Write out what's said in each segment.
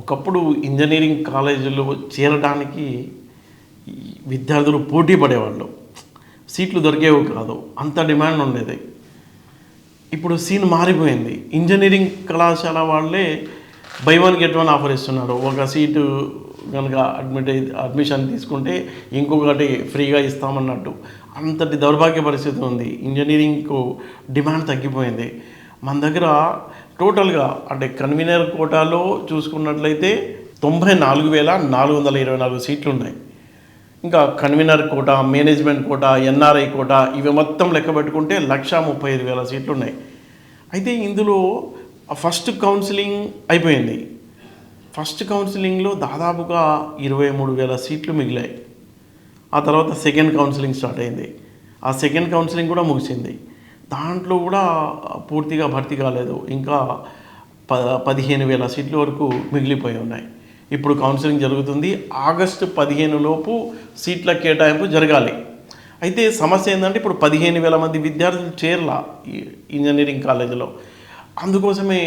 ఒకప్పుడు ఇంజనీరింగ్ కాలేజీలో చేరడానికి ఈ విద్యార్థులు పోటీ పడేవాళ్ళు. సీట్లు దొరికేవి కాదు, అంత డిమాండ్ ఉండేది. ఇప్పుడు సీన్ మారిపోయింది. ఇంజనీరింగ్ కళాశాల వాళ్ళే by one get one offer ఇస్తున్నారు. ఒక సీటు కనుక అడ్మిషన్ తీసుకుంటే ఇంకొకటి ఫ్రీగా ఇస్తామన్నట్టు. అంతటి దౌర్భాగ్య పరిస్థితి ఉంది. ఇంజనీరింగ్కు డిమాండ్ తగ్గిపోయింది. మన దగ్గర టోటల్గా అంటే కన్వీనర్ కోటాలో చూసుకున్నట్లయితే 94,424 సీట్లు ఉన్నాయి. ఇంకా convener quota, management quota, NRI quota ఇవి మొత్తం లెక్క పెట్టుకుంటే 135,000 సీట్లు ఉన్నాయి. అయితే ఇందులో ఫస్ట్ కౌన్సిలింగ్ అయిపోయింది. ఫస్ట్ కౌన్సిలింగ్లో దాదాపుగా 23,000 సీట్లు మిగిలాయి. ఆ తర్వాత సెకండ్ కౌన్సిలింగ్ స్టార్ట్ అయింది. ఆ సెకండ్ కౌన్సిలింగ్ కూడా ముగిసింది. దాంట్లో కూడా పూర్తిగా భర్తీ కాలేదు. ఇంకా 15,000 సీట్ల వరకు మిగిలిపోయి ఉన్నాయి. ఇప్పుడు కౌన్సిలింగ్ జరుగుతుంది. ఆగస్టు 15 లోపు సీట్ల కేటాయింపు జరగాలి. అయితే సమస్య ఏంటంటే ఇప్పుడు 15,000 మంది విద్యార్థులు చేరలా ఇంజనీరింగ్ కాలేజీలో. అందుకోసమే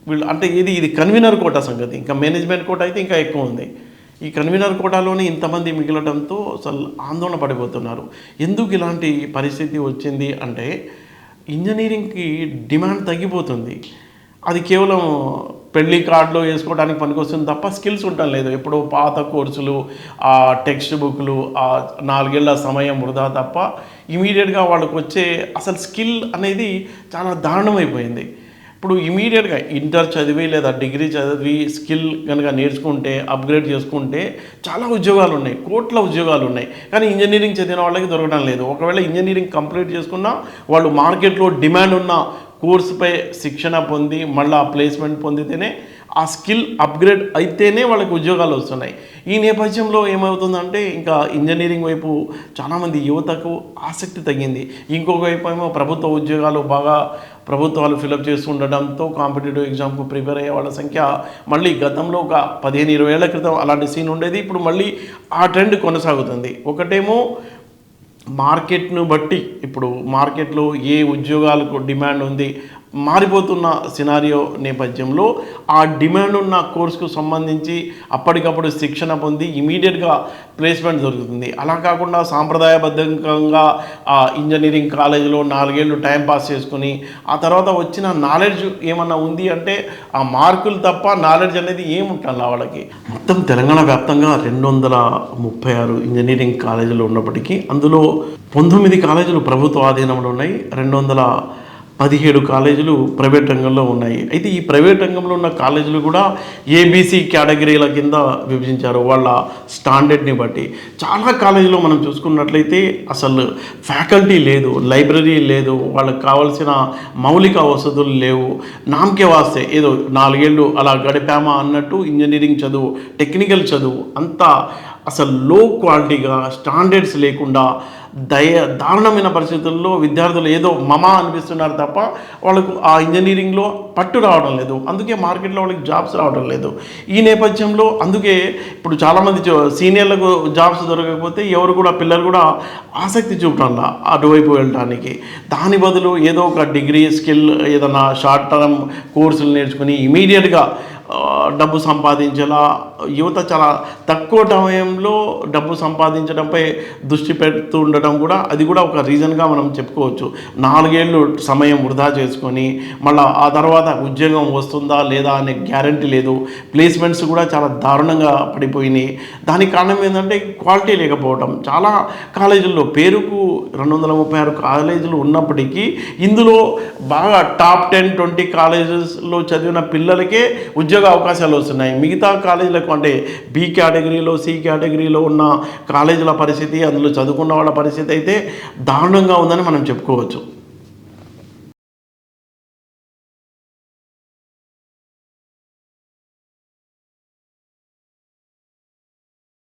వీళ్ళు అంటే ఇది కన్వీనర్ కోటా సంగతి. ఇంకా మేనేజ్మెంట్ కోటా అయితే ఇంకా ఎక్కువ ఉంది. ఈ కన్వీనర్ కోటాలోనే ఇంతమంది మిగలడంతో అసలు ఆందోళన పడిపోతున్నారు. ఎందుకు ఇలాంటి పరిస్థితి వచ్చింది అంటే ఇంజనీరింగ్కి డిమాండ్ తగ్గిపోతుంది. అది కేవలం పెళ్లి కార్డులో వేసుకోవడానికి పనికొస్తుంది తప్ప స్కిల్స్ ఉండటం లేదు. ఎప్పుడో పాత కోర్సులు, ఆ టెక్స్ట్ బుక్లు, ఆ 4 ఏళ్ల సమయం వృధా తప్ప ఇమీడియట్గా వాళ్ళకు వచ్చే అసలు స్కిల్ అనేది చాలా దారుణమైపోయింది. ఇప్పుడు ఇమీడియట్గా ఇంటర్ చదివి లేదా డిగ్రీ చదివి స్కిల్ కనుక నేర్చుకుంటే, అప్గ్రేడ్ చేసుకుంటే చాలా ఉద్యోగాలు ఉన్నాయి, కోట్ల ఉద్యోగాలు ఉన్నాయి. కానీ ఇంజనీరింగ్ చదివిన వాళ్ళకి దొరకడం లేదు. ఒకవేళ ఇంజనీరింగ్ కంప్లీట్ చేసుకున్నా వాళ్ళు మార్కెట్లో డిమాండ్ ఉన్న కోర్సుపై శిక్షణ పొంది మళ్ళీ ప్లేస్మెంట్ పొందితేనే ఆ స్కిల్ అప్గ్రేడ్ అయితేనే వాళ్ళకి ఉద్యోగాలు వస్తున్నాయి. ఈ నేపథ్యంలో ఏమవుతుందంటే ఇంకా ఇంజనీరింగ్ వైపు చాలామంది యువతకు ఆసక్తి తగ్గింది. ఇంకొక వైపు ఏమో ప్రభుత్వ ఉద్యోగాలు బాగా ప్రభుత్వాలు ఫిలప్ చేస్తుండడంతో కాంపిటేటివ్ ఎగ్జామ్కు ప్రిపేర్ అయ్యే వాళ్ళ సంఖ్య మళ్ళీ గతంలో ఒక 15-20 ఏళ్ల క్రితం అలాంటి సీన్ ఉండేది. ఇప్పుడు మళ్ళీ ఆ ట్రెండ్ కొనసాగుతుంది. ఒకటేమో మార్కెట్ను బట్టి ఇప్పుడు మార్కెట్లో ఏ ఉద్యోగాలకు డిమాండ్ ఉంది, మారిపోతున్న సినారియో నేపథ్యంలో ఆ డిమాండ్ ఉన్న కోర్సుకు సంబంధించి అప్పటికప్పుడు శిక్షణ పొంది ఇమీడియట్గా ప్లేస్మెంట్ దొరుకుతుంది. అలా కాకుండా సాంప్రదాయబద్ధంగా ఆ ఇంజనీరింగ్ కాలేజీలో 4 ఏళ్ళు టైం పాస్ చేసుకుని ఆ తర్వాత వచ్చిన నాలెడ్జ్ ఏమన్నా ఉంది అంటే ఆ మార్కులు తప్ప నాలెడ్జ్ అనేది ఏముంటుంది వాళ్ళకి. మొత్తం తెలంగాణ వ్యాప్తంగా 236 ఇంజనీరింగ్ కాలేజీలు ఉన్నప్పటికీ అందులో 19 కాలేజీలు ప్రభుత్వ ఆధీనంలో ఉన్నాయి, 217 కాలేజీలు ప్రైవేట్ రంగంలో ఉన్నాయి. అయితే ఈ ప్రైవేట్ రంగంలో ఉన్న కాలేజీలు కూడా ఏబీసీ కేటగిరీల కింద విభజించారు వాళ్ళ స్టాండర్డ్ని బట్టి. చాలా కాలేజీలో మనం చూసుకున్నట్లయితే అసలు ఫ్యాకల్టీ లేదు, లైబ్రరీ లేదు, వాళ్ళకి కావాల్సిన మౌలిక వసతులు లేవు. నామకే వాస్తే ఏదో 4 ఏళ్ళు అలా గడిపామా అన్నట్టు ఇంజనీరింగ్ చదువు, టెక్నికల్ చదువు అంతా అసలు లో క్వాలిటీగా, స్టాండర్డ్స్ లేకుండా దారుణమైన పరిస్థితుల్లో విద్యార్థులు ఏదో మమా అనిపిస్తున్నారు తప్ప వాళ్ళకు ఆ ఇంజనీరింగ్లో పట్టు రావడం లేదు. అందుకే మార్కెట్లో వాళ్ళకి జాబ్స్ రావడం లేదు. ఈ నేపథ్యంలో అందుకే ఇప్పుడు చాలామంది సీనియర్లకు జాబ్స్ దొరకకపోతే ఎవరు కూడా పిల్లలు కూడా ఆసక్తి చూపడంలా అటువైపు వెళ్ళడానికి. దాని బదులు ఏదో ఒక డిగ్రీ స్కిల్ ఏదైనా షార్ట్ టర్మ్ కోర్సులు నేర్చుకుని ఇమీడియట్గా డబ్బు సంపాదించేలా యువత చాలా తక్కువ సమయంలో డబ్బు సంపాదించడంపై దృష్టి పెడుతూ ఉండడం కూడా అది కూడా ఒక రీజన్గా మనం చెప్పుకోవచ్చు. 4 ఏళ్ళు సమయం వృధా చేసుకొని మళ్ళీ ఆ తర్వాత ఉద్యోగం వస్తుందా లేదా అనే గ్యారంటీ లేదు. ప్లేస్మెంట్స్ కూడా చాలా దారుణంగా పడిపోయినాయి. దానికి కారణం ఏంటంటే క్వాలిటీ లేకపోవడం. చాలా కాలేజీల్లో పేరుకు 236 కాలేజీలు ఉన్నప్పటికీ ఇందులో బాగా టాప్ 10-20 కాలేజెస్లో చదివిన పిల్లలకే ఉద్యోగ అవకాశాలు వస్తున్నాయి. మిగతా కాలేజీలకు అంటే బి కేటగిరీలో, సి కేటగిరీలో ఉన్న కాలేజీల పరిస్థితి, అందులో చదువుకున్న వాళ్ళ పరిస్థితి అయితే దారుణంగా ఉందని మనం చెప్పుకోవచ్చు.